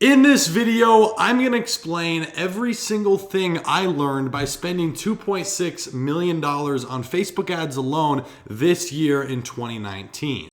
In this video, I'm going to explain every single thing I learned by spending $2.6 million on Facebook ads alone this year in 2019.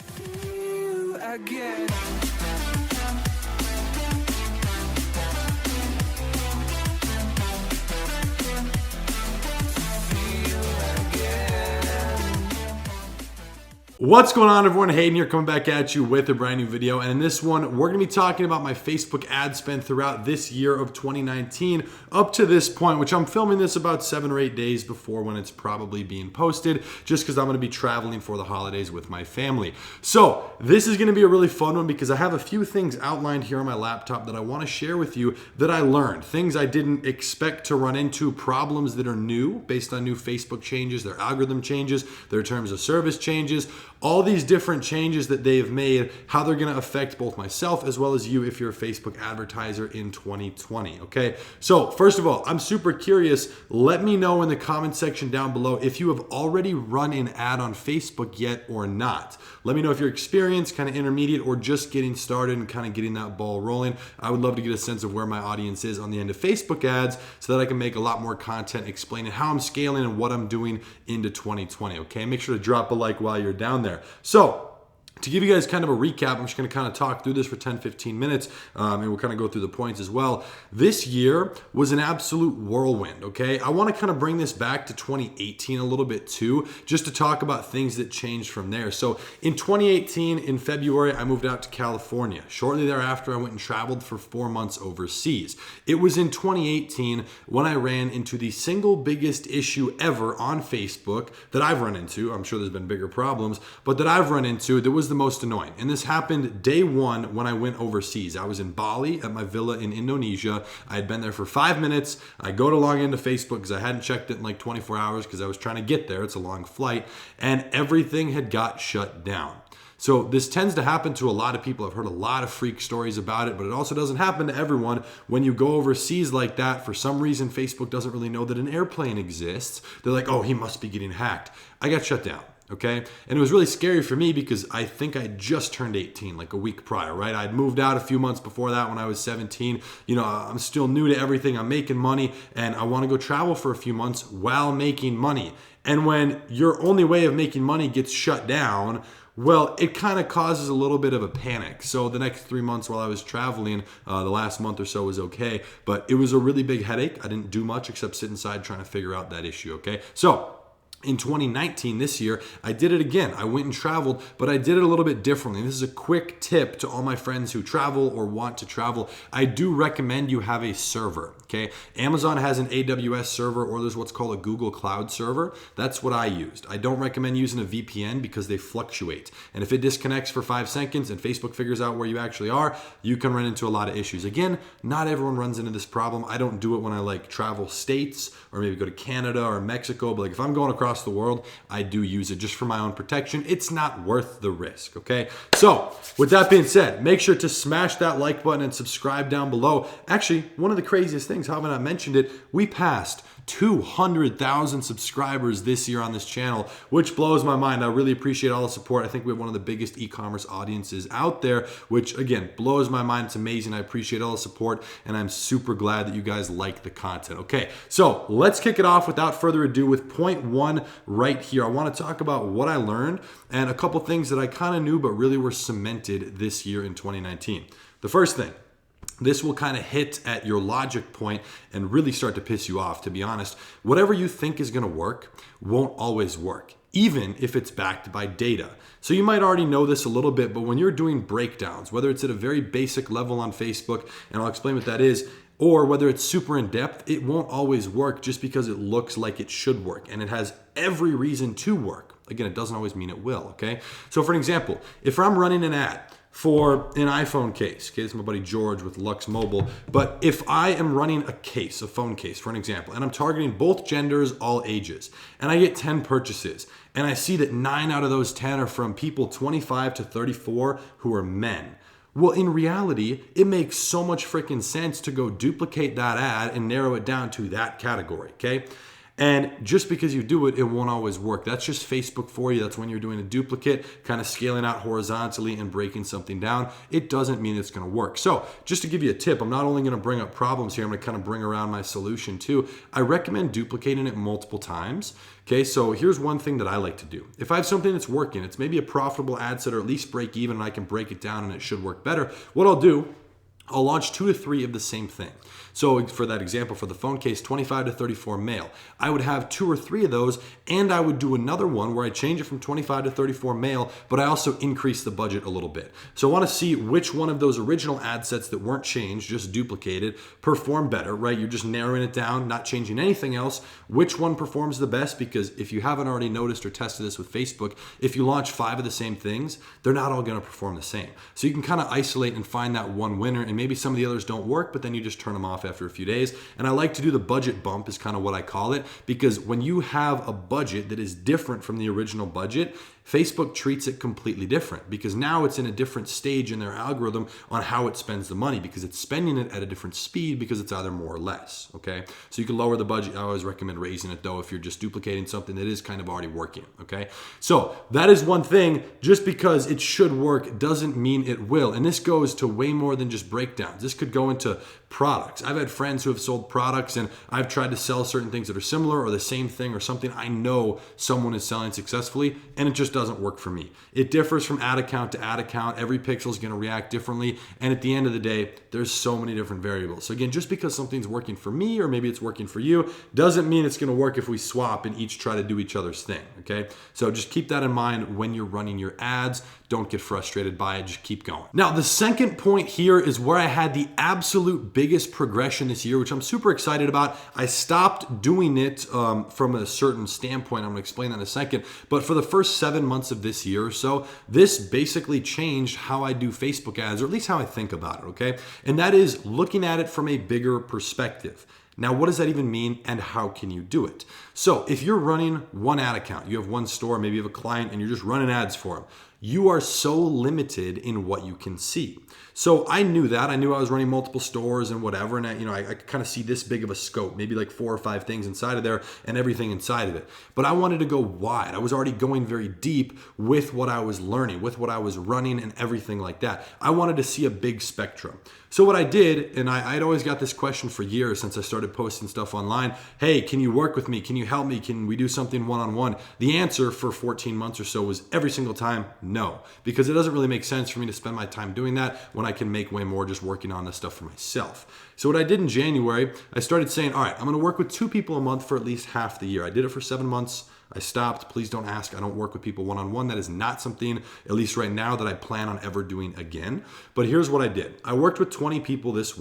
What's going on, everyone? Hayden here, coming back at you with a brand new video. And in this one, we're going to be talking about my Facebook ad spend throughout this year of 2019 up to this point, which I'm filming this about 7 or 8 days before when it's probably being posted, just because I'm going to be traveling for the holidays with my family. So this is going to be a really fun one because I have a few things outlined here on my laptop that I want to share with you that I learned, things I didn't expect to run into, problems that are new based on new Facebook changes, their algorithm changes, their terms of service changes, all these different changes that they've made, how they're going to affect both myself as well as you if you're a Facebook advertiser in 2020, okay? So first of all, I'm super curious. Let me know in the comment section down below if you have already run an ad on Facebook yet or not. Let me know if you're experienced, kind of intermediate, or just getting started and kind of getting that ball rolling. I would love to get a sense of where my audience is on the end of Facebook ads so that I can make a lot more content explaining how I'm scaling and what I'm doing into 2020, okay? Make sure to drop a like while you're down there. So, to give you guys kind of a recap, I'm just going to kind of talk through this for 10-15 minutes, and we'll kind of go through the points as well. This year was an absolute whirlwind, okay? I want to kind of bring this back to 2018 a little bit too, just to talk about things that changed from there. So in 2018, in February, I moved out to California. Shortly thereafter, I went and traveled for 4 months overseas. It was in 2018 when I ran into the single biggest issue ever on Facebook that I've run into. I'm sure there's been bigger problems, but that I've run into that was the most annoying. And this happened day one when I went overseas. I was in Bali at my villa in Indonesia. I had been there for 5 minutes. I go to log into Facebook because I hadn't checked it in like 24 hours because I was trying to get there. It's a long flight. And everything had got shut down. So this tends to happen to a lot of people. I've heard a lot of freak stories about it, but it also doesn't happen to everyone. When you go overseas like that, for some reason, Facebook doesn't really know that an airplane exists. They're like, oh, he must be getting hacked. I got shut down. Okay. And it was really scary for me because I think I just turned 18, like a week prior, right? I'd moved out a few months before that when I was 17. You know, I'm still new to everything. I'm making money and I want to go travel for a few months while making money. And when your only way of making money gets shut down, well, it kind of causes a little bit of a panic. So the next 3 months while I was traveling, the last month or so was okay, but it was a really big headache. I didn't do much except sit inside trying to figure out that issue, okay? So in 2019, this year, I did it again. I went and traveled, but I did it a little bit differently. This is a quick tip to all my friends who travel or want to travel. I do recommend you have a server, okay? Amazon has an AWS server, or there's what's called a Google Cloud server. That's what I used. I don't recommend using a VPN because they fluctuate. And if it disconnects for 5 seconds and Facebook figures out where you actually are, you can run into a lot of issues. Again, not everyone runs into this problem. I don't do it when I like travel states or maybe go to Canada or Mexico, but like if I'm going across the world, I do use it just for my own protection. It's not worth the risk, okay? So with that being said, make sure to smash that like button and subscribe down below. Actually, one of the craziest things, how have I not mentioned it, we passed 200,000 subscribers this year on this channel, which blows my mind. I really appreciate all the support. I think we have one of the biggest e-commerce audiences out there, which again, blows my mind. It's amazing. I appreciate all the support and I'm super glad that you guys like the content. Okay, so let's kick it off without further ado with point one right here. I want to talk about what I learned and a couple things that I kind of knew but really were cemented this year in 2019. The first thing, this will kind of hit at your logic point and really start to piss you off, to be honest. Whatever you think is going to work won't always work, even if it's backed by data. So you might already know this a little bit, but when you're doing breakdowns, whether it's at a very basic level on Facebook, and I'll explain what that is, or whether it's super in depth, it won't always work just because it looks like it should work and it has every reason to work. Again, it doesn't always mean it will, okay? So for an example, if I'm running an ad for an iPhone case, okay, this is my buddy George with Lux Mobile, but if I am running a case, a phone case for an example, and I'm targeting both genders, all ages, and I get 10 purchases, and I see that 9 out of those 10 are from people 25 to 34 who are men. Well, in reality, it makes so much freaking sense to go duplicate that ad and narrow it down to that category, okay? And just because you do it, it won't always work. That's just Facebook for you. That's when you're doing a duplicate, kind of scaling out horizontally and breaking something down. It doesn't mean it's going to work. So just to give you a tip, I'm not only going to bring up problems here, I'm going to kind of bring around my solution too. I recommend duplicating it multiple times. Okay, so here's one thing that I like to do. If I have something that's working, it's maybe a profitable ad set or at least break even, and I can break it down and it should work better, what I'll do, I'll launch 2 to 3 of the same thing. So for that example, for the phone case, 25 to 34 male, I would have 2 or 3 of those, and I would do another one where I change it from 25 to 34 male, but I also increase the budget a little bit. So I want to see which one of those original ad sets that weren't changed, just duplicated, perform better, right? You're just narrowing it down, not changing anything else. Which one performs the best? Because if you haven't already noticed or tested this with Facebook, if you launch 5 of the same things, they're not all going to perform the same. So you can kind of isolate and find that one winner, and maybe some of the others don't work, but then you just turn them off after a few days. And I like to do the budget bump is kind of what I call it, because when you have a budget that is different from the original budget, Facebook treats it completely different because now it's in a different stage in their algorithm on how it spends the money, because it's spending it at a different speed because it's either more or less, okay? So you can lower the budget. I always recommend raising it though if you're just duplicating something that is kind of already working, okay? So that is one thing. Just because it should work doesn't mean it will. And this goes to way more than just breakdowns. This could go into products. I've had friends who have sold products, and I've tried to sell certain things that are similar or the same thing or something I know someone is selling successfully, and it just doesn't work for me. It differs from ad account to ad account. Every pixel is going to react differently, and at the end of the day, there's so many different variables. So again, just because something's working for me or maybe it's working for you doesn't mean it's going to work if we swap and each try to do each other's thing, okay? So just keep that in mind when you're running your ads. Don't get frustrated by it. Just keep going. Now, the second point here is where I had the absolute biggest progression this year, which I'm super excited about. I stopped doing it from a certain standpoint. I'm going to explain that in a second. But for the first 7 months of this year or so, this basically changed how I do Facebook ads, or at least how I think about it, okay? And that is looking at it from a bigger perspective. Now, what does that even mean, and how can you do it? So if you're running one ad account, you have one store, maybe you have a client and you're just running ads for them, you are so limited in what you can see. So I knew that. I knew I was running multiple stores and whatever, and I could kind of see this big of a scope, maybe like 4 or 5 things inside of there and everything inside of it. But I wanted to go wide. I was already going very deep with what I was learning, with what I was running and everything like that. I wanted to see a big spectrum. So what I did, and I'd always got this question for years since I started posting stuff online, hey, can you work with me? Can you help me? Can we do something one-on-one? The answer for 14 months or so was every single time, no, because it doesn't really make sense for me to spend my time doing that when I can make way more just working on this stuff for myself. So what I did in January, I started saying, all right, I'm going to work with 2 people a month for at least half the year. I did it for 7 months. I stopped. Please don't ask. I don't work with people one-on-one. That is not something, at least right now, that I plan on ever doing again. But here's what I did. I worked with 20 people this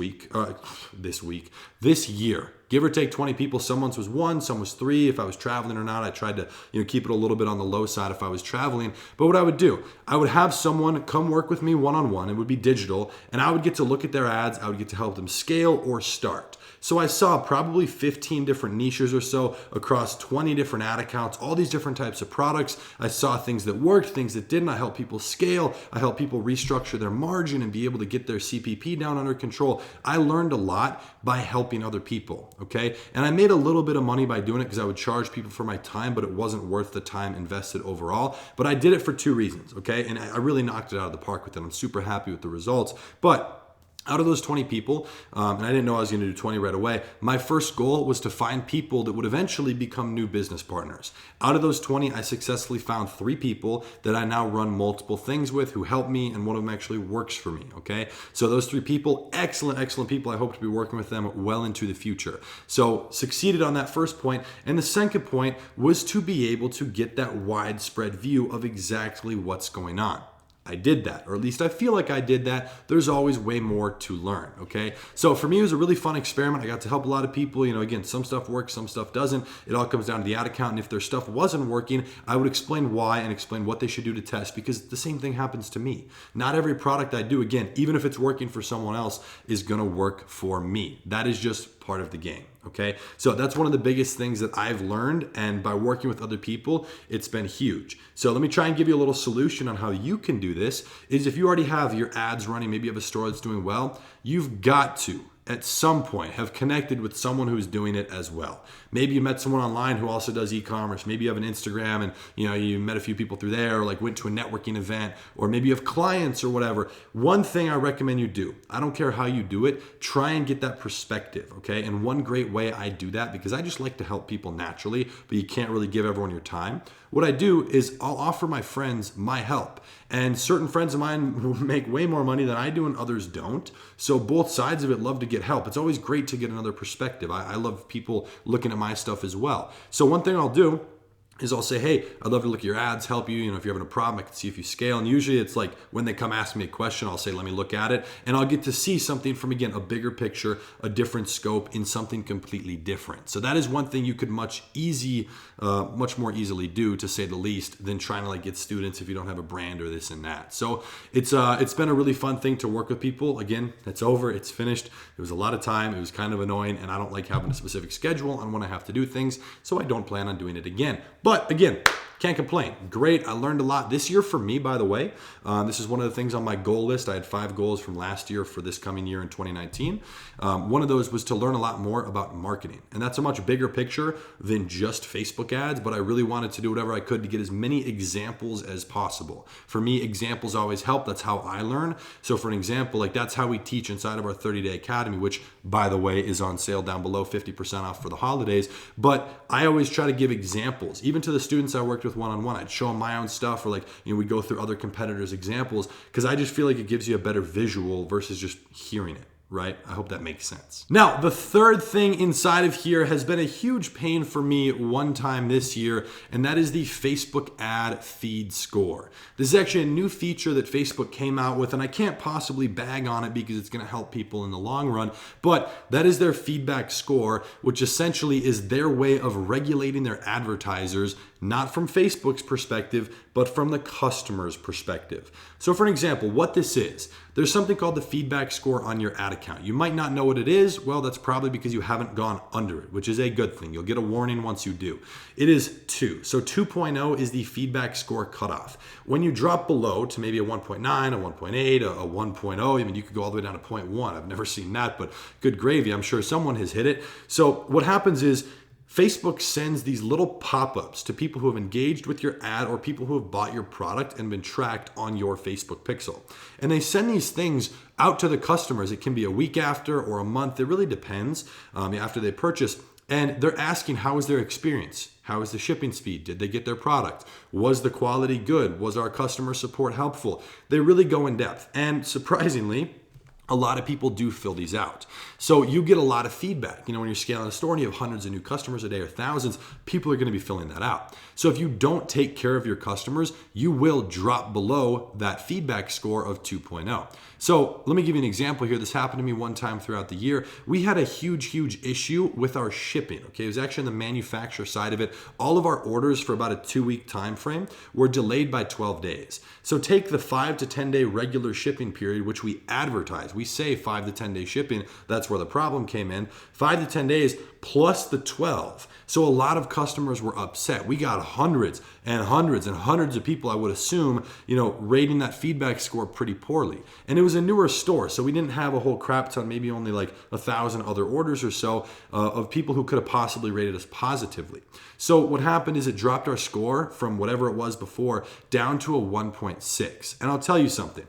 year. Give or take 20 people. Some months was 1, some was 3. If I was traveling or not, I tried to keep it a little bit on the low side if I was traveling. But what I would do, I would have someone come work with me one-on-one. It would be digital, and I would get to look at their ads. I would get to help them scale or start. So I saw probably 15 different niches or so across 20 different ad accounts, all these different types of products. I saw things that worked, things that didn't. I helped people scale. I helped people restructure their margin and be able to get their CPP down under control. I learned a lot by helping other people, okay? And I made a little bit of money by doing it because I would charge people for my time, but it wasn't worth the time invested overall. But I did it for 2 reasons, okay? And I really knocked it out of the park with them. I'm super happy with the results. But out of those 20 people, and I didn't know I was going to do 20 right away, my first goal was to find people that would eventually become new business partners. Out of those 20, I successfully found 3 people that I now run multiple things with who help me, and one of them actually works for me, okay? So those 3 people, excellent people. I hope to be working with them well into the future. So succeeded on that first point. And the second point was to be able to get that widespread view of exactly what's going on. I did that, or at least I feel like I did that. There's always way more to learn, okay? So for me, it was a really fun experiment. I got to help a lot of people. Again, some stuff works, some stuff doesn't. It all comes down to the ad account, and if their stuff wasn't working, I would explain why and explain what they should do to test, because the same thing happens to me. Not every product I do, again, even if it's working for someone else, is gonna work for me. That is just part of the game, okay? So that's one of the biggest things that I've learned, and by working with other people, it's been huge. So let me try and give you a little solution on how you can do this. Is if you already have your ads running, maybe you have a store that's doing well, you've got to at some point have connected with someone who's doing it as well. Maybe you met someone online who also does e-commerce. Maybe you have an Instagram and you met a few people through there, or like went to a networking event, or maybe you have clients or whatever. One thing I recommend you do, I don't care how you do it, try and get that perspective, okay? And one great way I do that, because I just like to help people naturally, but you can't really give everyone your time. What I do is I'll offer my friends my help. And certain friends of mine make way more money than I do and others don't. So both sides of it love to get help. It's always great to get another perspective. I love people looking at my stuff as well. So one thing I'll do is I'll say, hey, I'd love to look at your ads, help you. If you're having a problem, I can see if you scale. And usually it's like when they come ask me a question, I'll say, let me look at it. And I'll get to see something from, again, a bigger picture, a different scope in something completely different. So that is one thing you could much more easily do, to say the least, than trying to like get students if you don't have a brand or this and that. So it's been a really fun thing to work with people. Again, it's over, it's finished. It was a lot of time. It was kind of annoying, and I don't like having a specific schedule on when I have to do things. So I don't plan on doing it again. But again, can't complain. Great. I learned a lot this year for me, by the way. This is one of the things on my goal list. I had 5 goals from last year for this coming year in 2019. One of those was to learn a lot more about marketing. And that's a much bigger picture than just Facebook ads, but I really wanted to do whatever I could to get as many examples as possible. For me, examples always help. That's how I learn. So for an example, like that's how we teach inside of our 30-day academy, which by the way is on sale down below, 50% off for the holidays. But I always try to give examples, even to the students I worked with one-on-one. I'd show them my own stuff, or like, we go through other competitors' examples, because I just feel like it gives you a better visual versus just hearing it. Right? I hope that makes sense. Now, the third thing inside of here has been a huge pain for me one time this year, and that is the Facebook ad feed score. This is actually a new feature that Facebook came out with, and I can't possibly bag on it because it's going to help people in the long run, but that is their feedback score, which essentially is their way of regulating their advertisers, not from Facebook's perspective, but from the customer's perspective. So for an example, what this is, there's something called the feedback score on your ad account. You might not know what it is. Well, that's probably because you haven't gone under it, which is a good thing. You'll get a warning once you do. It is 2. So 2.0 is the feedback score cutoff. When you drop below to maybe a 1.9, a 1.8, a 1.0, I mean, you could go all the way down to 0.1. I've never seen that, but good gravy. I'm sure someone has hit it. So what happens is, Facebook sends these little pop-ups to people who have engaged with your ad or people who have bought your product and been tracked on your Facebook pixel. And they send these things out to the customers. It can be a week after or a month. It really depends after they purchase. And they're asking, how was their experience? How is the shipping speed? Did they get their product? Was the quality good? Was our customer support helpful? They really go in depth. And surprisingly, a lot of people do fill these out. So you get a lot of feedback. When you're scaling a store and you have hundreds of new customers a day or thousands, people are going to be filling that out. So if you don't take care of your customers, you will drop below that feedback score of 2.0. So let me give you an example here. This happened to me one time throughout the year. We had a huge issue with our shipping. Okay, it was actually on the manufacturer side of it. All of our orders for about a 2-week time frame were delayed by 12 days. So take the 5 to 10 day regular shipping period, which we advertise. We say 5 to 10 day shipping. That's where the problem came in. 5 to 10 days plus the 12. So a lot of customers were upset. We got hundreds and hundreds and hundreds of people, I would assume, rating that feedback score pretty poorly. And it was a newer store, so we didn't have a whole crap ton, maybe only like 1,000 other orders or so of people who could have possibly rated us positively. So what happened is it dropped our score from whatever it was before down to a 1.6. And I'll tell you something.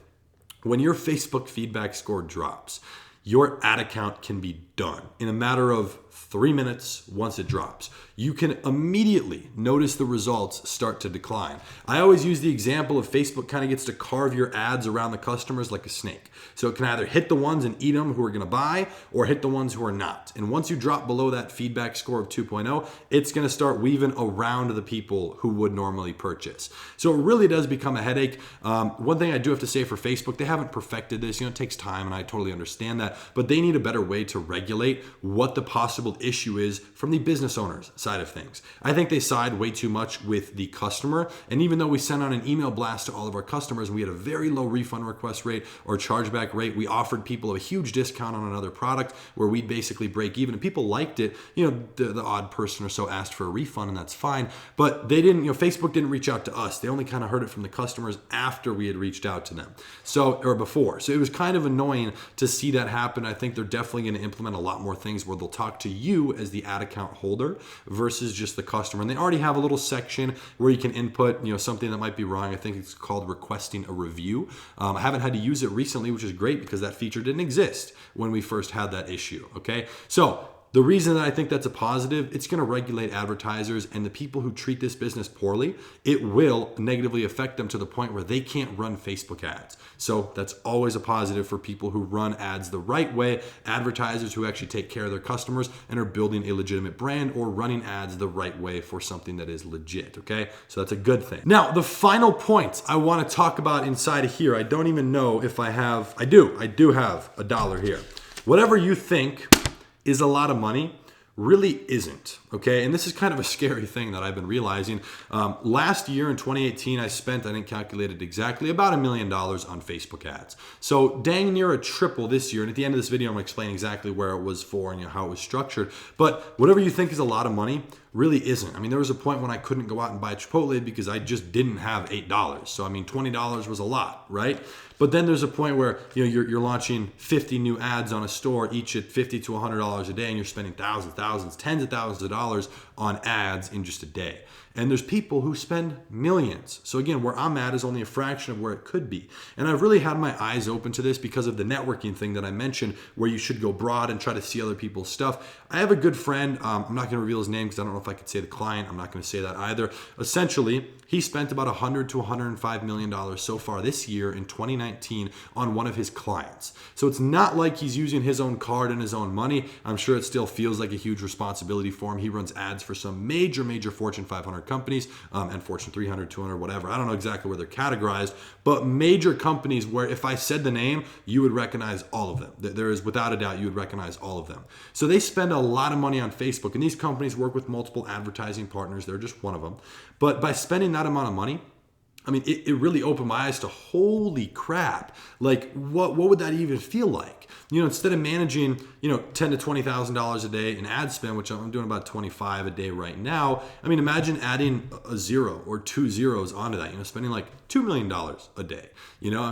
When your Facebook feedback score drops, your ad account can be done in a matter of 3 minutes once it drops. You can immediately notice the results start to decline. I always use the example of Facebook kind of gets to carve your ads around the customers like a snake. So it can either hit the ones and eat them who are going to buy or hit the ones who are not. And once you drop below that feedback score of 2.0, it's going to start weaving around the people who would normally purchase. So it really does become a headache. One thing I do have to say for Facebook, they haven't perfected this. It takes time and I totally understand that, but they need a better way to regulate what the possible possible issue is from the business owner's side of things. I think they side way too much with the customer. And even though we sent out an email blast to all of our customers and we had a very low refund request rate or chargeback rate, we offered people a huge discount on another product where we'd basically break even, and people liked it. You know, the odd person or so asked for a refund, and that's fine. But they didn't, Facebook didn't reach out to us. They only kind of heard it from the customers after we had reached out to them. Or before. So it was kind of annoying to see that happen. I think they're definitely going to implement a lot more things where they'll talk to you as the ad account holder versus just the customer. And they already have a little section where you can input, something that might be wrong. I think it's called requesting a review. I haven't had to use it recently, which is great because that feature didn't exist when we first had that issue. Okay. So the reason that I think that's a positive, it's going to regulate advertisers and the people who treat this business poorly. It will negatively affect them to the point where they can't run Facebook ads. So that's always a positive for people who run ads the right way, advertisers who actually take care of their customers and are building a legitimate brand or running ads the right way for something that is legit. Okay, so that's a good thing. Now, the final point I want to talk about inside of here, I don't even know if I have, I do have $1 here. Whatever you think is a lot of money really isn't, okay? And this is kind of a scary thing that I've been realizing. Last year in 2018, I didn't calculate it exactly, about $1 million on Facebook ads. So dang near a triple this year. And at the end of this video, I'm gonna explain exactly where it was for and how it was structured. But whatever you think is a lot of money really isn't. I mean, there was a point when I couldn't go out and buy Chipotle because I just didn't have $8. So I mean, $20 was a lot, right? But then there's a point where you're launching 50 new ads on a store, each at $50 to $100 a day, and you're spending thousands, tens of thousands of dollars on ads in just a day. And there's people who spend millions. So again, where I'm at is only a fraction of where it could be. And I've really had my eyes open to this because of the networking thing that I mentioned, where you should go broad and try to see other people's stuff. I have a good friend, I'm not gonna reveal his name because I don't know if I could say the client, I'm not gonna say that either. Essentially, he spent about $100 to $105 million so far this year in 2019 on one of his clients. So it's not like he's using his own card and his own money. I'm sure it still feels like a huge responsibility for him. He runs ads for some major Fortune 500 companies and Fortune 300, 200, whatever. I don't know exactly where they're categorized, but major companies where if I said the name, you would recognize all of them. There is, without a doubt, you would recognize all of them. So they spend a lot of money on Facebook, and these companies work with multiple advertising partners. They're just one of them. But by spending that amount of money, I mean, it really opened my eyes to holy crap. Like, what would that even feel like? Instead of managing, $10,000 to $20,000 a day in ad spend, which I'm doing about 25 a day right now. I mean, imagine adding a zero or two zeros onto that, spending like $2 million a day,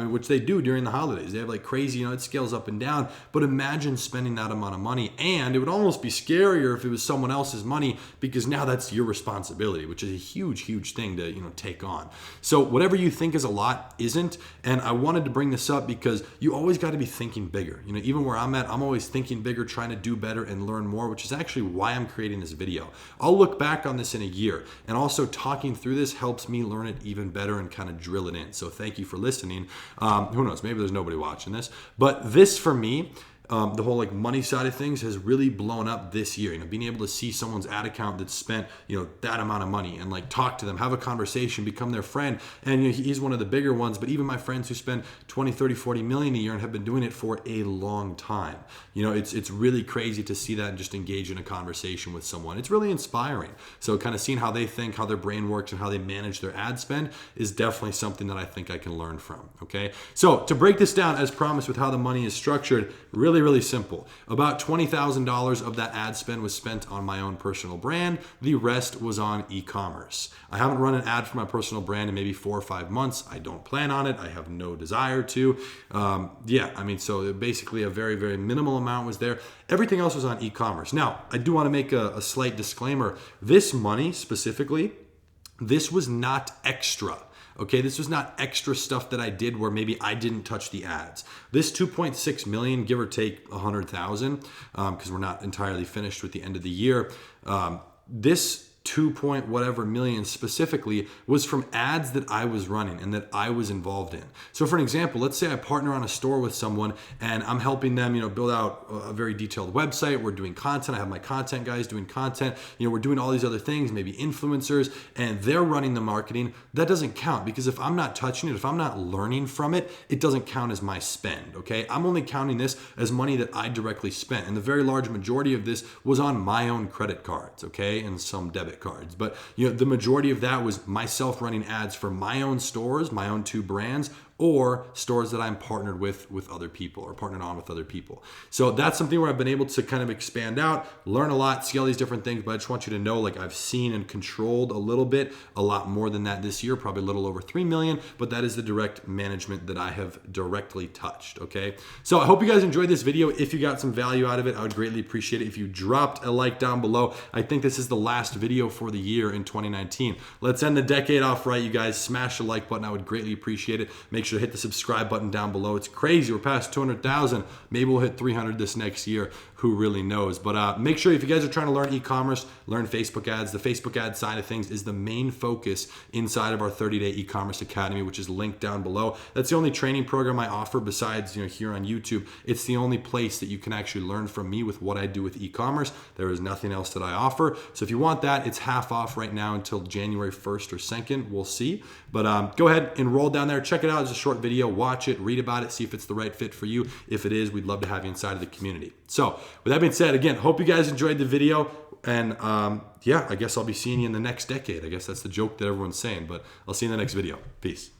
which they do during the holidays. They have like crazy, it scales up and down, but imagine spending that amount of money. And it would almost be scarier if it was someone else's money, because now that's your responsibility, which is a huge, huge thing to, take on. So whatever you think is a lot isn't. And I wanted to bring this up because you always got to be thinking bigger. Even where I'm at, I'm always thinking bigger, trying to do better and learn more, which is actually why I'm creating this video. I'll look back on this in a year, and also talking through this helps me learn it even better and kind of drill it in. So thank you for listening. Who knows, maybe there's nobody watching this, but this for me, the whole like money side of things has really blown up this year. Being able to see someone's ad account that spent, that amount of money and like talk to them, have a conversation, become their friend. And he's one of the bigger ones, but even my friends who spend 20, 30, 40 million a year and have been doing it for a long time. It's really crazy to see that and just engage in a conversation with someone. It's really inspiring. So kind of seeing how they think, how their brain works, and how they manage their ad spend is definitely something that I think I can learn from. Okay. So to break this down, as promised, with how the money is structured, really simple. About $20,000 of that ad spend was spent on my own personal brand. The rest was on e-commerce. I haven't run an ad for my personal brand in maybe 4 or 5 months. I don't plan on it. I have no desire to. So basically a very, very minimal amount was there. Everything else was on e-commerce. Now, I do want to make a slight disclaimer. This money specifically, this was not extra. Okay, this was not extra stuff that I did where maybe I didn't touch the ads. This 2.6 million, give or take 100,000, because we're not entirely finished with the end of the year. This 2 point whatever million specifically was from ads that I was running and that I was involved in. So for an example, let's say I partner on a store with someone and I'm helping them, build out a very detailed website. We're doing content. I have my content guys doing content. We're doing all these other things, maybe influencers, and they're running the marketing. That doesn't count because if I'm not touching it, if I'm not learning from it, it doesn't count as my spend, okay? I'm only counting this as money that I directly spent. And the very large majority of this was on my own credit cards, okay? And some debit cards. But the majority of that was myself running ads for my own stores, my own 2 brands, or stores that I'm partnered with other people or partnered on with other people. So that's something where I've been able to kind of expand out, learn a lot, see all these different things, but I just want you to know, like, I've seen and controlled a little bit, a lot more than that this year, probably a little over 3 million, but that is the direct management that I have directly touched, okay? So I hope you guys enjoyed this video. If you got some value out of it, I would greatly appreciate it if you dropped a like down below. I think this is the last video for the year in 2019. Let's end the decade off right, you guys. Smash the like button. I would greatly appreciate it. Make sure to hit the subscribe button down below. It's crazy. We're past 200,000. Maybe we'll hit 300 this next year. Who really knows? But make sure if you guys are trying to learn e-commerce, learn Facebook ads. The Facebook ad side of things is the main focus inside of our 30-day e-commerce academy, which is linked down below. That's the only training program I offer besides here on YouTube. It's the only place that you can actually learn from me with what I do with e-commerce. There is nothing else that I offer. So if you want that, it's half off right now until January 1st or 2nd. We'll see. But go ahead, enroll down there. Check it out. It's a short video. Watch it, read about it, see if it's the right fit for you. If it is, we'd love to have you inside of the community. So with that being said, again, hope you guys enjoyed the video. And yeah, I guess I'll be seeing you in the next decade. I guess that's the joke that everyone's saying, but I'll see you in the next video. Peace.